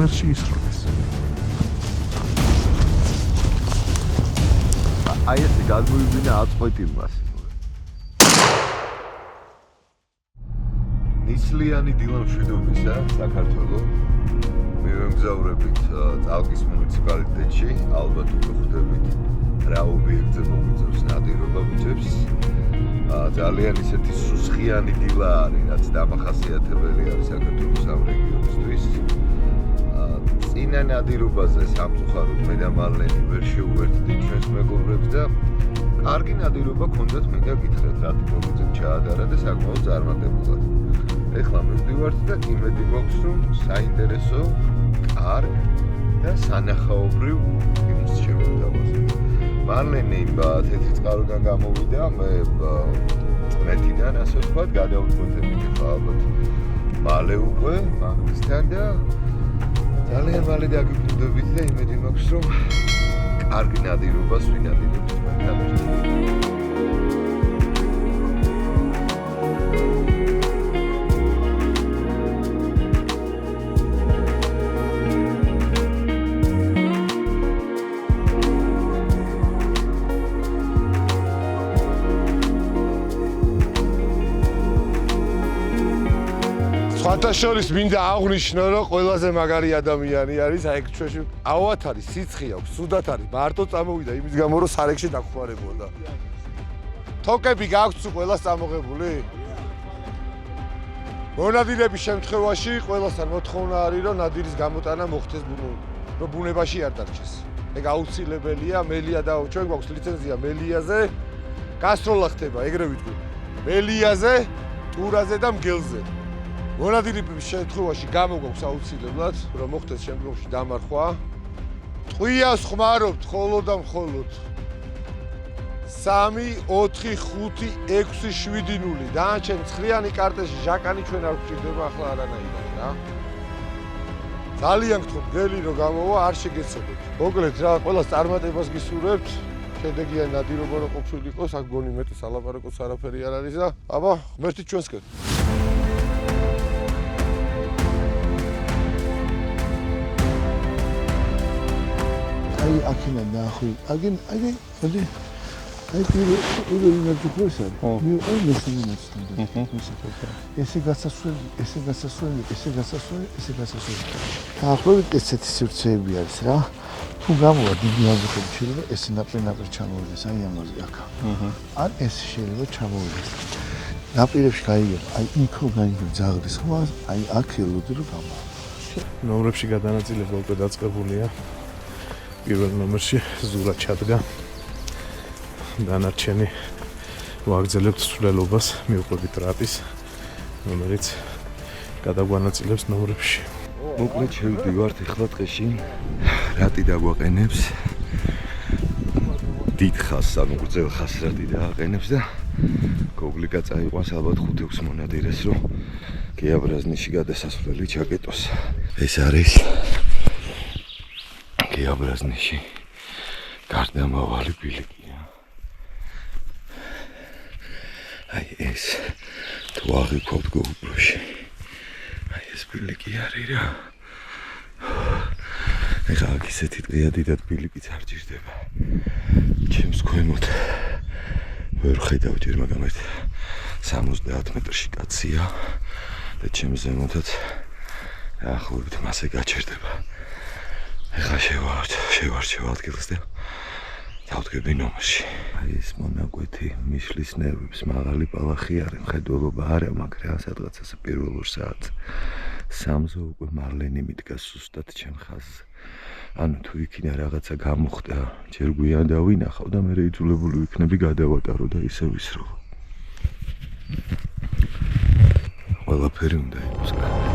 სურათში ისროლეს. აი ესე გადმოვიდნენ აწყვეტი მას. ნისლიანი დილამშვიდობისა საქართველო. მივემგზავრებით წალკის მუნიციპალიტეტში, ალბათ უკვე ხვდებით რა ობიექტზე მოგვიწევს ნადირობა ბიჭებს. ძალიან ისეთი სუსხიანი დილა არის, რაც დამახასიათებელი არის საქართველოს ამ რეგიონისთვის. წინა ნადირობაზე სამწუხაროდ მე და მალენი ვერ შევუერთდით ჩვენს მეგობრებს და კარგი ნადირობა გქონდათ მინდა გითხრათ რა ტიპობიძემ ჩაადარა და საკმაოდ წარმატებულად. ეხლა მივდივართ და იმედი გვაქვს რომ საინტერესო, კარგ და სანახაობრივ ფილმს შევთავაზებთ. მალენი თეთრი წყაროდან გამოვიდა, მე მეტიდან ასე ვთქვათ, გადავუწყვეტებით ახლა ალბათ მალე უკვე მაგისთან და ძალიან მალე დაგიკვირდებით და იმედი მაქვს რომ კარგი ნადირობას ვინადირებთ თქვენთან ერთად. სხვათა შორის მინდა აღვნიშნო, რომ ყველაზე მაგარი ადამიანი არის, აი ჩვენში ავად არის, სიცხე აქვს, სუდათ არის, მარტო წამოვიდა იმის გამო, რომ სარეკში დაგხვარებოდა. თოკები გაქვთ ყველას წამოღებული? მონადირების შემთხვევაში ყველასთან მოთხოვნა არის, რომ ნადირის გამოტანა მოხდეს რომ ბუნებაში არ დარჩეს. ეგ აუცილებელია, მელია და ჩვენ გვაქვს ლიცენზია მელიაზე, გასტროლა ხდება, ეგრე ვიტყვი. მელიაზე, ტურაზე და მგელზე. მონადირების შემთხვევაში გამოგვაქვს აუცილებლად, რომ მოხდეს შემდგომში დამარხვა. ტყვიას ხმარობთ ხოლო და მხოლოდ 3, 4, 5, 6, 7, 0. დანარჩენ ცხრიანი კარტეში ჟაკანი ჩვენ არ გვჭირდება ახლა არანაირად რა. ძალიან გთხოვთ გელი რომ გამოვა, არ შეგეცოდოთ. მოკლედ რა, ყველას წარმატებას გისურვებთ. შედეგიანი ნადირობა რომ ყოფილიყოს, აქ გონი მეტი სალაპარაკოც არაფერი არ არის და აბა, ღმერთი ჩვენსკენ. აი აქინა ნახვი. აი პირველი ნაძუხოს არის. მე მესამე ნაძუხი. ესე გასასვლელი. დაახლოებით ესეთი სივრცეები არის რა. თუ გამოვა დიდი ნაძუხები შეიძლება ეს ნაპირ ჩამოვიდეს აი ამაზე აქ. ან ეს შეიძლება ჩამოვიდეს. ნაპირებში გაიგებ, აი იქო გაიგებ ძაღლის ხმა, აი აქ ელოდი რომ გამოვა. ნომრებში გადანაწილება უკვე დაწყებულია. პირველ ნომერში ზურა ჩადგა. დანარჩენი ვაგრძელებთ ცვლილებას, მივყვებით რატის, რომელიც გადაგვანაწილებს ნომრებში. მოკლედ შევდივართ ეხლა ტყეში. რატი დაგვაყენებს. დიდ ხაზს, ანუ გრძელ ხაზს რატი დააყენებს და გოგლიკა წაიყვანს ალბათ 5-6 მონადირეს, რომ გეაბრაზნიში გადასასვლელი ჩაკეტოს. ეს არის გეაბრაზნიში. გარდამავალი ბილიკია. აი ეს თუ აღიქვავთ GoPro-ში. აი ეს ბილიკი არის რა. ეხლა აქ ისეთი ტყეა, დიდად ბილიკიც არ ჭირდება. ჩემს ქვემოთ ვერ ხედავ ჯერ, მაგრამ ეს 70 მეტრში კაცია და ჩემს ზემოთაც დაახლოებით მასე გაჩერდება. ეხლა შევარჩევ ადგილს და დავდგები ნომერში. აი ეს მონაკვეთი მიშლის ნერვებს მაღალი პალახი არის, მხედველობა არა, მაგრამ სადღაც პირველ 2 საათს 3-ზე უკვე მარლენი მიდგას სუსტად ჩემ ხაზზე. ანუ თუ იქინა რაღაცა გამოხდა, ჯერ გვიან დავინახავ და მე იძულებული ვიქნები გადავატარო და ისე ვისროლო. ყველაფერი უნდა იყოს კარგი.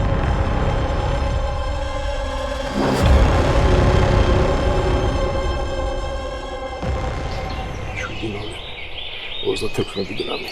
Ozda 16 gramy.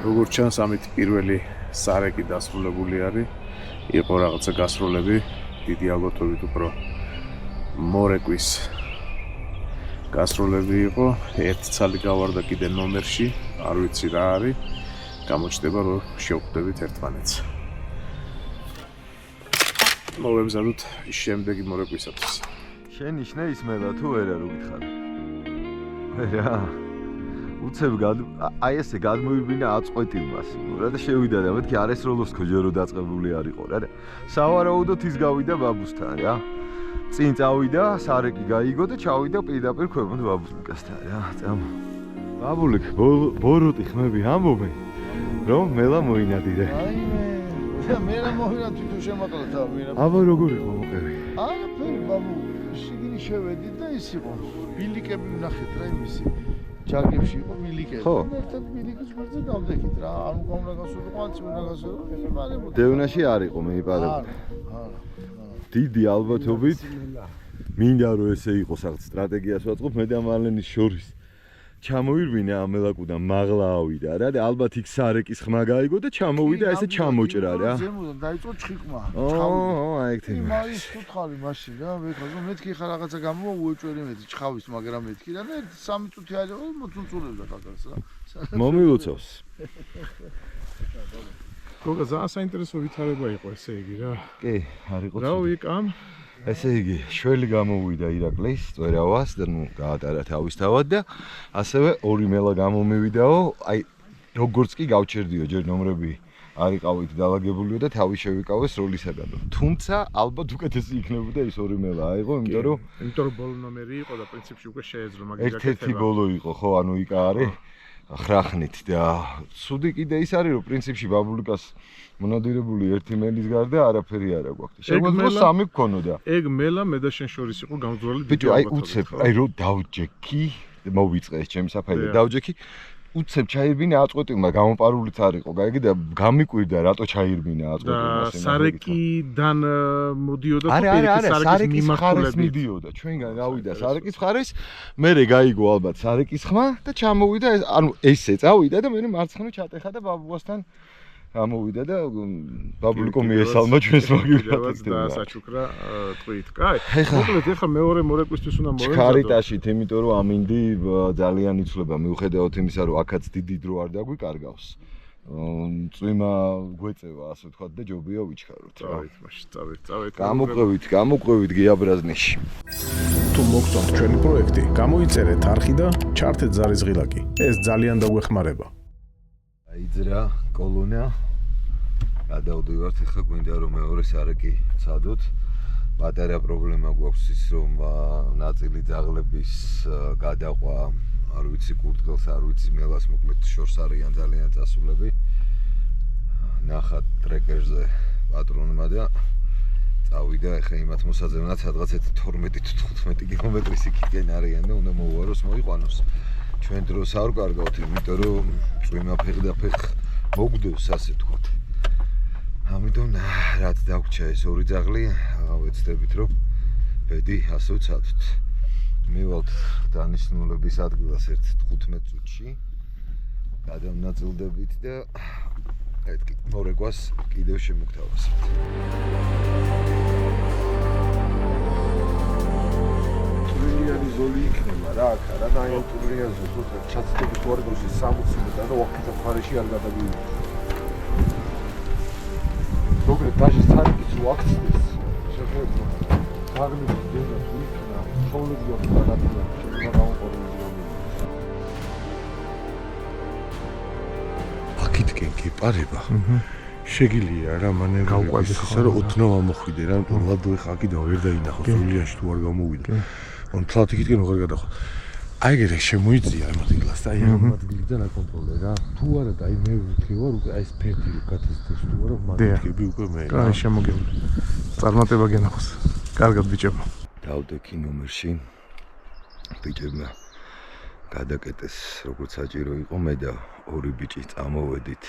როგორც ჩანს, ამით პირველი სარეკი დასრულებული არის. იყო რაღაცა გასროლები, დიდი ალბათობით უფრო მორეკვის გასროლები იყო. ერთი ცალი გავარდა კიდე ნომერში, არ ვიცი რა არის. გამოჩნდება რომ შევხვდებით ერთმანეთს. მოვემზადოთ შემდეგი მორეკვისათვის. შენ ნიშნე ისმელა თუ არა რო გითხარ? რა. უცებ აი ესე გადმოიბინა აწყვეტილმას. რა და შევიდა და მეთქი არ ესროლოს ქოჯერო დაწყებული არისო რა. სავარაუდოდ ის გავიდა ბაბუსთან რა. წინ წავიდა, სარეკი გაიგო და ჩავიდა პირდაპირ ქვემოთ ბაბუსკასთან რა. წამ. ბაბულიკ, ბოროტი ხმები ამბობენ. რომ მელა მოინადირე. მე რა მოინა თვითონ შემოყლა თავი რა. აბა როგორ იყო მოყევი? არაფერი ბაბუ, შიგნი შევედი და ის იყო. ბილიკები ვნახეთ რა იმისი. ჯაგებში იყო ბილიკები. ხო. ერთად ბილიკის გვერდზე დავდექით რა. არ უნდა გასულიყო, ანც უნდა გასულიყო, მაგრამ დევნაში არ იყო მეიპარება. არა. დიდი ალბათობით მინდა რომ ესე იყოს რაღაც სტრატეგიას ვაწყობ მე და მალენის შორის. ჩამოირბინე ამელაკუდან მაღლა ავიდა რა და ალბათ იქ სარეკის ხმა გაიგო და ჩამოვიდა ესე ჩამოჭრა რა. ზემოდან დაიწყო ჩხიკმა. აი ეგ თემა. მაინც ხუთხარი მაშინ რა ვექაზო მეთქი ხა რაღაცა გამოვა უეჭველი მეტი ჩხავის მაგრამ მეთქი და 1-3 წუთი არის მოწუნწუნებდა კაკას რა. მომილოცავს. გოგა ძალიან საინტერესო ვითარება იყო ესე იგი რა. კი, არ იყო. რა ვიკამ? ესე იგი, შველი გამოვიდა ირაკლის წვერავას და ნუ გაატარა თავის თავად და ასევე ორი მელა გამომივიდაო, აი როგორც კი გავჩერდიო ჯერ ნომრები არ იყავით დაალაგებულიო და თავი შევიკავეს როლისაგან. თუმცა ალბათ უკეთესი იქნებოდა ის ორი მელა აიღო, იმიტომ რომ ბოლო ნომერი იყო და პრინციპში უკვე შეეძლო მაგის ერთ-ერთი ბოლო იყო, ხო, ანუ იქ არის ხრახნით და ცუდი კიდე ის არის რომ პრინციპში ბაბულიკას მონადირებული ერთი მელის გარდა არაფერი არ აქვს. შეგვიძლია სამი გქონოდა. ეგ მელა მე და შენ შორის იყო გამძლველი დიდი ბიჭო, აი უცებ, აი რო დავჯექი, მოვიწყე ეს ჩემი საფაილი, დავჯექი. უცებ ჩაირბინა აწყვეტილმა გამოპარულიც არ იყო. გაიგე და გამიკვირდა რატო ჩაირბინა აწყვეტილმა და სარეკიდან მოდიოდა სარეკის მხარეს მიდიოდა. ჩვენგან გავიდა სარეკის მხარეს, მერე გაიგო ალბათ სარეკის ხმა და ჩამოვიდა, ანუ ესე წავიდა და მე მარცხნივ ჩატეხა და ბაბუასთან გამოვიდა და ბაბულიკო მიესალმა ჩვენს მაგივრად და საჩუქრა ტყვით. კაი. მოკლედ ეხლა მეორე მორეკვისთვის უნდა მოვემზადო. ჩქარიტაშით, იმიტომ რომ ამინდი ძალიან იცვლება მიუხედავად იმისა, რომ აქაც დიდი დრო არ დაგვიკარგავს. წვიმა გვეწევა, ასე ვთქვათ და ჯობია ვიჩქაროთ. წავით, მაშინ წავით. გამოყვევით გიაბრაზნეში. თუ მოგწონთ ჩვენი პროექტი, გამოიწერეთ არხი და ჩართეთ ზარიზღილაკი. ეს ძალიან დაგვეხმარება. აიძრა კოლონა. გადავდივართ, ეხლა გვინდა რომ მეორე სარეკი ვცადოთ. პატარა პრობლემა გვაქვს ის რომ ნაწილი ძაღლების გადაყვა, არ ვიცი კურდღელს, არ ვიცი მელას, მოკლედ შორს არიან ძალიან წასულები. ნახat ტრეკერზე პატრონმა და წავიდა ეხლა იმათ მოსაძებნად სადღაც 12 თუ 15 კილომეტრის იქიდან არიან და უნდა მოვუაროს მოიყვანოს. ჩვენ დროს არ ვკარგავთ, იმიტომ რომ წვიმა ფეხ მოგდოს, ასე ვთქვათ. ამიტომ რაც დაგვრჩა ეს ორი ძაღლი, ვეცდებით რომ ბედი ასე ვცადოთ. მივალთ დანიშნულების ადგილას ერთ 15 წუთში. გადავნაწილდებით და მეთქი მორეკვას კიდევ შემოგთავაზებთ. ტურნირი ზოლი იქნება რა აქ რა და აი ტურნირზე თუთ ჩაცდებით ვარგოში 60 მეტრი და ვაკეთა ფარეში არ გადავიდეთ. როგორ დაჟე სარკიც ვაქცდეს შეხედო მაგნიტი დედა თუ იქნა ხოლმე გადაადგა შეიძლება გამოვყოლები. აქეთკენ გეპარება. შეგილია რა მანევრები ისე რომ უთნო ამოხვიდე რა ლადო ხა კიდევ ვერ დაინახო სულიაში თუ არ გამოვიდა. on თლათ იქითკენ როგორ გადახო. აი ეგრე შემოიწია ამ ადგილას და აი ამ ადგილიდან აკონტროლე რა. თუ არა და აი მე ვთქვი ვარ უკვე აი ეს ფერდი გათესდეს თუ არა მაგეთები უკვე მე. კაი შემოგევლ. წარმატება გენახოს. კარგად ბიჭებო. დავდექი ნომერში. ბიჭებმა გადაკეტეს როგორც საჭირო იყო მე და ორი ბიჭი წამოვედით.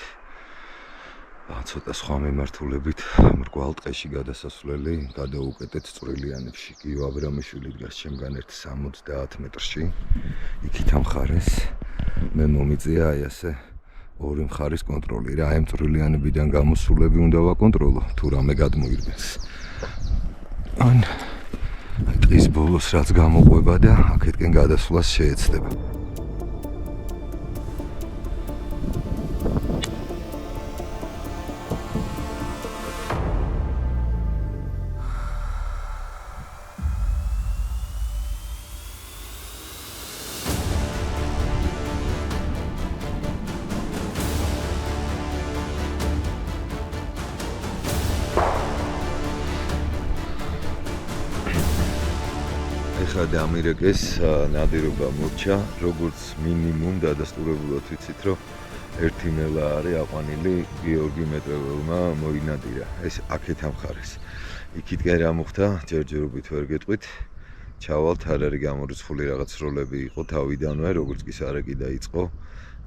ცოტა სხვა მიმართულებით მრგვალ ტყეში გადასასვლელი გადაუკეტეთ წვრილიანებში. გიო აბრამიშვილი დგას ჩემგან ერთ 70 მეტრში. იქით ამ ხარეს მე მომიწია აი ასე ორი მხარის კონტროლი რა, აი მწვრილიანებიდან გამოსულები უნდა ვაკონტროლო, თუ რამე გადმოირბეს. ან ტყის ბოლოს რაც გამოყვება და აქეთკენ გადასვლას შეეცდება. ეხლა დამირეკეს ნადირობა მორჩა, როგორც მინიმუმ დადასტურებულად ვიცით, რომ ერთი მელა არის აყვანილი გიორგი მეტრეველმა მოინადირა. ეს აქეთ ამ მხარეს. იქითკენ რა მოხდა, ჯერჯერობით ვერ გეტყვით. ჩავალთ, არ არის გამორიცხული რაღაც როლები იყო თავიდანვე, როგორც კი სარეკი დაიწყო,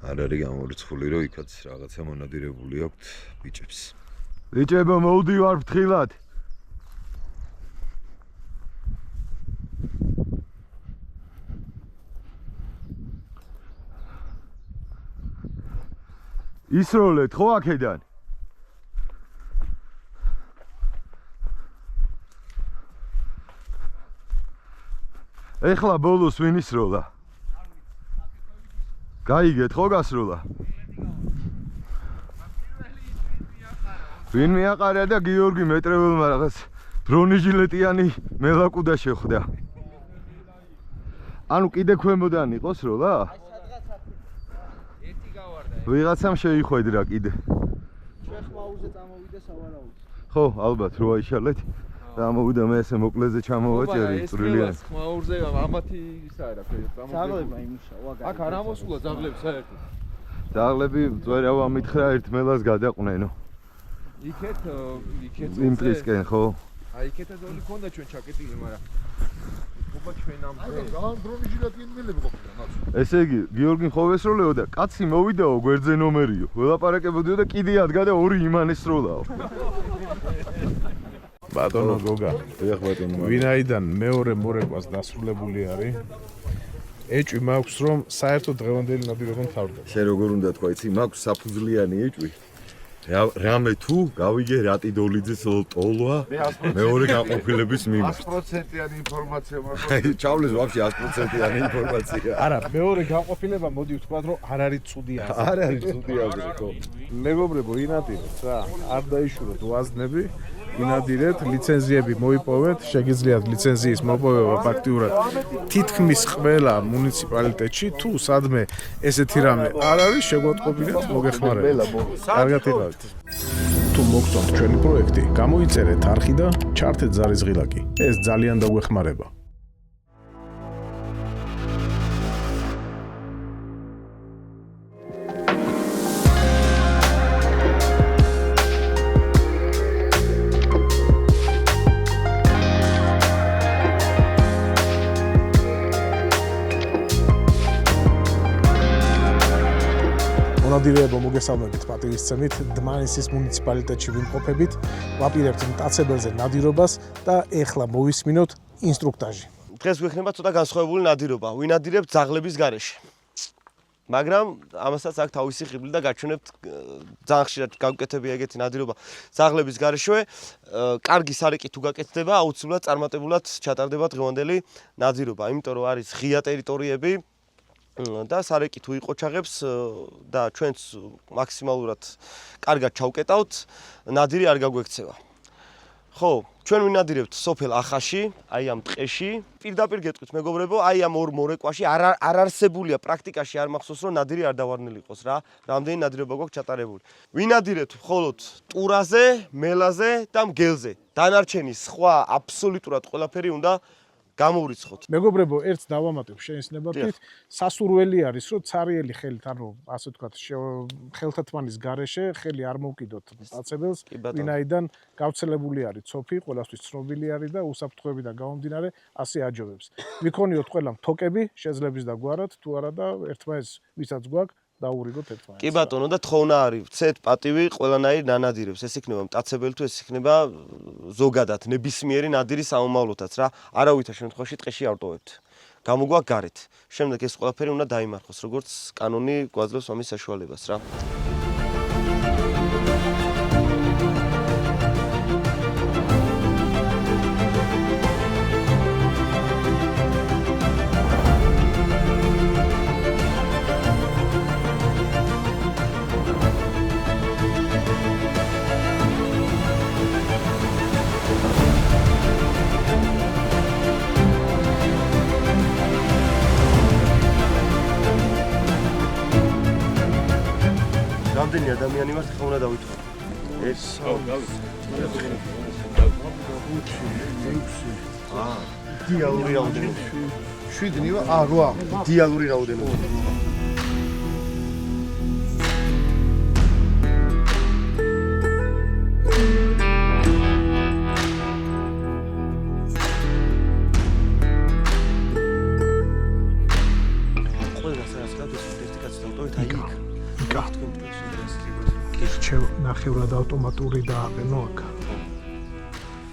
არ არის გამორიცხული, რომ იქაც რაღაცა მონადირებული აქვთ ბიჭებს. ბიჭებო, მოვდივარ ფრთხილად. ისროლეთ ხო აქედან? ეხლა ბოლოს ვინ ისროლა? გაიგეთ ხო გასროლა? ვინ მიაყარა და გიორგი მეტრეველმა რაღაც ბრონიჟილეტიანი მელაკუდა შეხვდა. ანუ კიდე ქვემოდან იყოს როლა? ვიღაცამ შეიხვედრა კიდე. ჩვენ ხმაურზე წამოვიდა სავარაუდოდ. ხო, ალბათ რო აიშალეთ. დამოვიდა მე ესე მოკლეზე ჩამოვაჭერი წვრილიანი. ხმაურზე ამათი ისა რა ქვია, ზაღლება იმუშავა. აქ არ ამოსულა ზაღლები საერთოდ. ზაღლები წვერავა მითხრა ერთ მელას გადაყვნენო. იქეთ იმ პრისკენ ხო? აი იქეთა ზოლი ქონდა ჩვენ ჩაკეტილი, მაგრამ ობა ჩვენ ამ ძალიან ბრონიჟილეტიანი მელები ყოფილა მათ. ესე იგი, გიორგი ხო ესროლეო და კაცი მოვიდაო გვერდზე ნომერიო. ველაპარაკებოდიო და კიდე ადგა და ორი იმან ესროლაო. ბატონო გოგა, ეხ ბატონო. ვინაიდან მეორე მორეკვას დასრულებული არის, ეჭვი მაქვს რომ საერთოდ დღევანდელი ნადირობა მთავრდება. შენ როგორ უნდა თქვა, იცი, მაქვს საფუძვლიანი ეჭვი. რამე თუ გავიგე რატიდოლიძის ტოლვა მეორე გაყოფილების მიმართ. 100%-იანი ინფორმაცია მაქვს. ჩავლეს ვაფშე 100%-იანი ინფორმაცია. არა, მეორე გაყოფილება მოდი ვთქვათ რომ არ არის ცუდი აზრი. არ არის ცუდი აზრი ხო? მეგობრებო, ინადირეთ რა, არ დაიშუროთ ვაზნები, ინადირეთ, ლიცენზიები მოიპოვეთ, შეგიძლიათ ლიცენზიის მოპოვება ფაქტიურად თითქმის ყველა მუნიციპალიტეტში, თუ სადმე ესეთი რამე არ არის, შეგვატყობინეთ, მოგეხმარებათ. კარგად იყავით. თუ მოგწონთ ჩვენი პროექტი, გამოიწერეთ არხი და ჩართეთ ზარის ღილაკი. ეს ძალიან დაგვეხმარება. მონადირეებო, მოგესალმებით, პატივისცემით, დმანისის მუნიციპალიტეტში ვიმყოფებით, ვაპირებთ მტაცებელზე ნადირობას და ეხლა მოვისმინოთ ინსტრუქტაჟი. დღეს გვექნება ცოტა განსხვავებული ნადირობა. ვინადირებთ ზაღლების გარეშე. მაგრამ ამასაც აქვს თავისი ხიბლი და გაჩვენებთ ძალიან ხშირად გავუკეთებია ეგეთი ნადირობა ზაღლების გარეშე. კარგი სარეკი თუ გაკეთდება, აუცილებლად წარმატებულად ჩატარდება დღევანდელი ნადირობა, იმიტომ რომ არის ღია ტერიტორიები და სარეკი თუ იყოჩაღებს და ჩვენც მაქსიმალურად კარგად ჩავკეტავთ, ნადირი არ გაგვექცევა. ხო, ჩვენ ვინადირებთ სოფელ ახაში, აი ამ ტყეში. პირდაპირ გეტყვით მეგობრებო, აი ამ ორ მორეკვაში არ არსებულია პრაქტიკაში არ მახსოვს რომ ნადირი არ დავარნილი იყოს რა. რამდენი ნადირობა გვაქვს ჩატარებული. ვინადირებთ მხოლოდ ტურაზე, მელაზე და მგელზე. დანარჩენი სხვა აბსოლუტურად ყველაფერი უნდა გამოვრიცხოთ. მეგობრებო, ერთს დავამატებ შეესნებათ, სასურველი არის, რომ ცარიელი ხელით, ანუ ასე ვთქვათ, ხელთათმანის გარეშე ხელი არ მოვკიდოთ მტაცებელს, ვინაიდან გავრცელებული არის ცოფი, ყველასთვის ცნობილი არის და უსაფრთხოებიდან გამომდინარე ასე აჯობებს. ვიქონიოთ ყველა თოკები, შეძლებს და გვარად, თუ არა და ერთმანეთს ვისაც გვაქვს დაურიგოთ ერთმანეთს. კი ბატონო და თხოვნა არის, ვცეთ პატივი ყველანაირ ნანადირებს. ეს იქნება მტაცებელი თუ ეს იქნება ზოგადად ნებისმიერი ნადირი სამომავლოდაც რა. არავითარ შემთხვევაში ტყეში არ ვტოვებთ. გამოგვაქვს გარეთ. შემდეგ ეს ყველაფერი უნდა დაიმარხოს, როგორც კანონი გვაძლევს ამის საშუალებას რა. რამდენი ადამიანი ვართ, ხა უნდა დავითვალო. ეს იდეალური რაოდენობა. 7 ниვა, 8. იდეალური რაოდენობა. ნახევრად ავტომატური დააყენო აქ.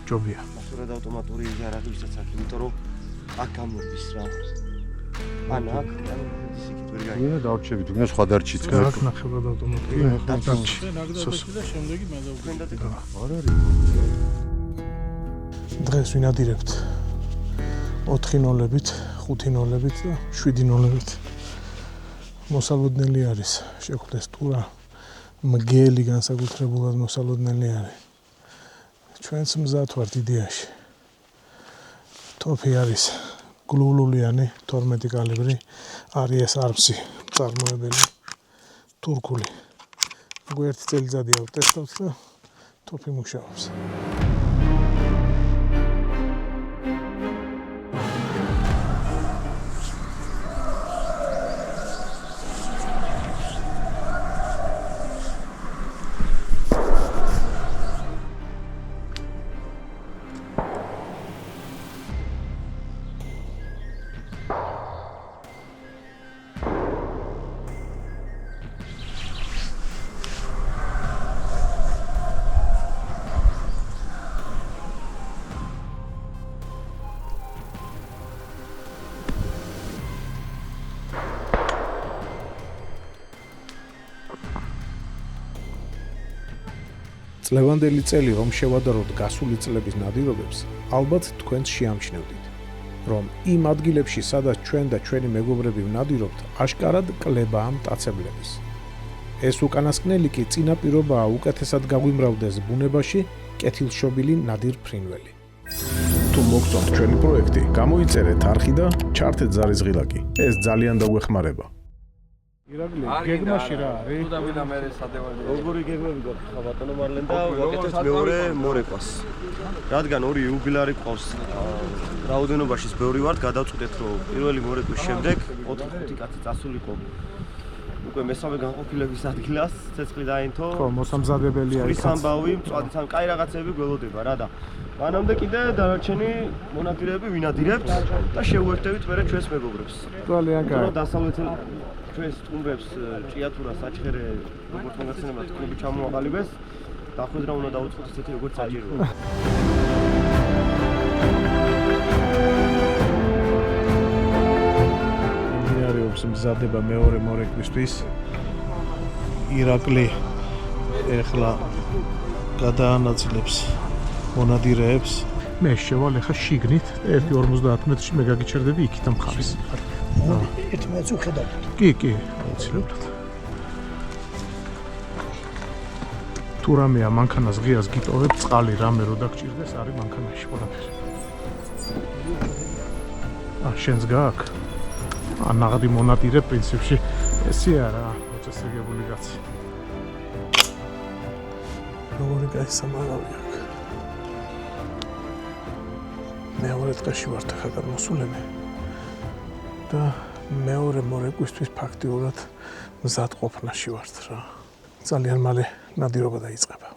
ჯობია. ნახევრად ავტომატური არ არის ვისაც აქ, იმიტომ რომ აქ გამოდის რა. ან აქ ისიქით ვერ გაიგე. ვინა დავრჩებით, ვინა სხვა დარჩიც აქ ნახევრად ავტომატური. დარჩი. და შემდეგი მე დავუკვირდა. არ არის. დღეს ვინადირებთ 4 ნოლებით, 5 ნოლებით და 7 ნოლებით. მოსალოდნელი არის შეხვდეს ტურა. მგელი განსაკუთრებულად მოსალოდნელი არის. ჩვენც მზად ვართ იდეაში. თოფი არის გლუვლულიანი 12 კალიბრი, არის ეს არბსი წარმოებელი თურქული. გვერდ წელიწადი ავტესტავთ და თოფი მუშაობს. წლევანდელი წელი რომ შევადაროთ გასული წლების ნადირობებს, ალბათ თქვენც შეამჩნევდით, რომ იმ ადგილებში, სადაც ჩვენ და ჩვენი მეგობრები ვნადირობთ, აშკარად კლებაა მტაცებლების. ეს უკანასკნელი კი წინაპირობაა უკეთესად გაგვიმრავლდეს ბუნებაში კეთილშობილი ნადირ ფრინველი. თუ მოგწონთ ჩვენი პროექტი, გამოიწერეთ არხი და ჩართეთ ზარიზღილაკი. ეს ძალიან დაგვეხმარება. ირაკლი, გეგმაში რა არის? თუ დავიდა მე სადევალი. როგორი გეგმები გვაქვს ხა ბატონო მარლენ და ვაკეთებთ მეორე მორეკვას. რადგან ორი იუბილარი ყავს რაოდენობაშიც ბევრი ვართ, გადავწყვიტეთ რომ პირველი მორეკვის შემდეგ 4-5 კაცი წასულიყო უკვე მესამე განყოფილების ადგილას, ცეცხლი დაინთო. ხო, მოსამზადებელია ის ამბავი, მწვადი თან კაი რაღაცები გველოდება რა და მანამდე კიდე დანარჩენი მონადირეები ვინადირებთ და შევუერთდებით მერე ჩვენს მეგობრებს. ძალიან იმიტომ რომ კარგი. დასავლეთ ჩვენს სტუმრებს ჭიათურა საჩხერე როგორც მოგაცნებათ თქვენი ჩამოაყალიბეს დახვედრა უნდა დაუწყოთ ისეთი როგორც საჭიროა. მიმდინარეობს მზადება მეორე მორეკვისთვის. ირაკლი ეხლა გადაანაწილებს მონადირეებს. მე შევალ ეხლა შიგნით 1.50 მეტრში მე გაგიჩერდები იქით ამ ხარეს. ერთმანეთს უხედავთ. კი, აუცილებლად. თუ რამეა მანქანას ღიას გიტოვებ, წყალი რამე რო დაგჭირდეს, არის მანქანაში ყველაფერი. შენს გააქვს? ნაღდი მონადირე პრინციპში ესეა რა, მოწესრიგებული კაცი. როგორი კაი სამარავი აქვს. მეორე დღეში ვართ ახლა გადმოსულები და მეორე მორეკვისთვის ფაქტიურად მზადყოფნაში ვართ რა. ძალიან მალე ნადირობა დაიწყება.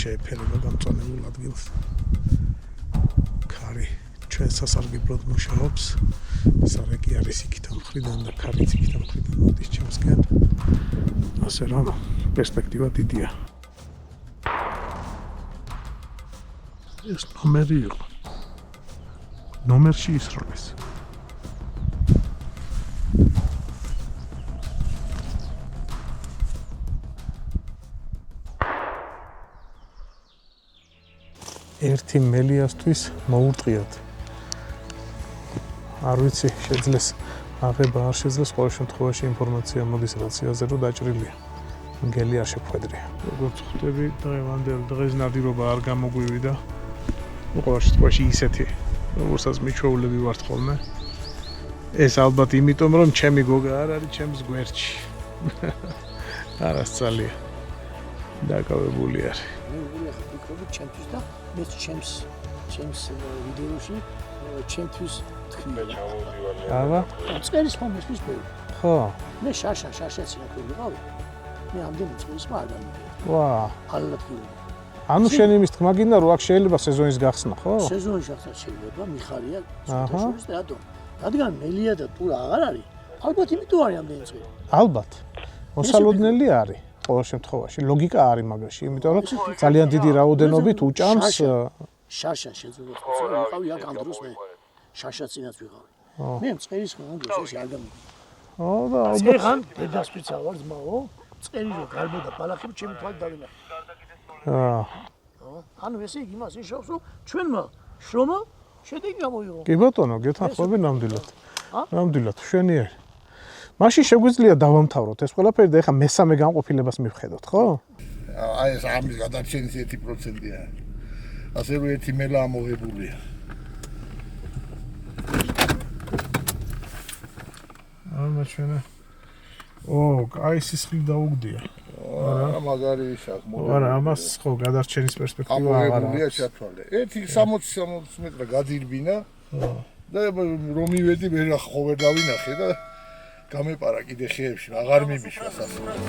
შეეფერება გამწვანებულ ადგილს. ქარი ჩვენ სასარგებლოდ მუშაობს. სარეკი არის იქით ამ მხრიდან და ქარიც იქით ამ მხრიდან მოდის ჩემსგან. ასე რომ პერსპექტივა დიდია. ეს ნომერი იყო. ნომერში ისროლეს. ერთი მელიასთვის მოურტყიათ. არ ვიცი, შეძლეს აღება არ შეძლეს, ყოველ შემთხვევაში ინფორმაცია მოდის რაციაზე, რომ დაჭრილია. მგელი არ შეფხვედრია. როგორც ხვდები, დღევანდელ დღეს ნადირობა არ გამოგვივიდა. ყოველ შემთხვევაში ისეთი, როგორცაც მიჩვეულები ვართ ხოლმე. ეს ალბათ იმიტომ, რომ ჩემი გოგა არ არის ჩემს გვერდში. არასწალია. დაკავებული არის. ვიქრობ ჩემთვის და მეც ჩემს ვიდეოში ჩემთვის თქვია. აბა, წერის მომისლის ბევრი. ხო. მე შაშაც ვიყავი. მე ამდენი წლის მაგარი. ვა. ალათქილი. ანუ შენ იმის თქმა გინდა რომ აქ შეიძლება სეზონის გახსნა, ხო? სეზონის გახსნა შეიძლება, მიხარია, სპორტში და რატომ? რადგან მელია და ტურა აღარ არის. ალბათ იმიტომ არის ამდენი წელი. ალბათ. მოსალოდნელი არის. ყოველ შემთხვევაში ლოგიკა არის მაგაში, იმიტომ რომ ძალიან დიდი რაოდენობით უჭამს შაშა შეძლო ვიყავი აქ ამ დროს მე შაშა წინაც ვიყავი. მე მწყერის ხომ დროს ეს არ გამიგე. ო და ეხან დედასპიცა ვარ ძმაო, წერი რო გარბოდა ბალახი ჩემი თვალით დავინახე. ანუ ესე იგი მას იშოვს რომ ჩვენმა შრომა შედეგი გამოიღო. კი ბატონო, გეთანხმები ნამდვილად. ნამდვილად შვენიერი. მაშინ შეგვიძლია დავამთავროთ ეს ყველაფერი და ეხლა მესამე განყოფილებას მივხედოთ, ხო? აი ეს ამის გადარჩენის 1%-ია. ასე რომ ერთი მელა ამოღებულია. ამაჩვენე. ო, აი სისხლი დაუგდია. არა, მაგარი ისაა. არა, ამას ხო გადარჩენის პერსპექტივა აღარ ამოღებულია ჩათვალე. ერთი 60 მეტრა გაძირბინა. და რომ მივედი მე რა ხო ვერ დავინახე და გამეპარა კიდე ხეებში, აღარ მიმიშვა სასურველი.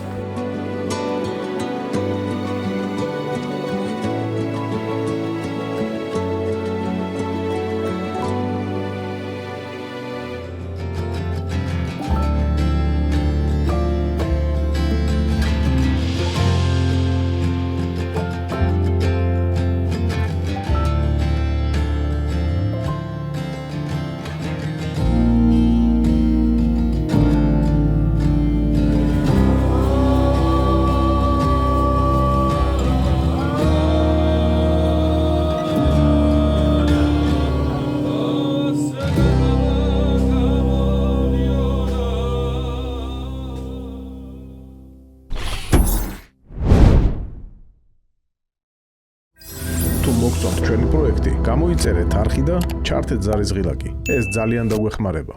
მოგწონთ ჩვენი პროექტი, გამოიწერეთ არხი და ჩართეთ ზარიზღილაკი. ეს ძალიან დაგვეხმარება.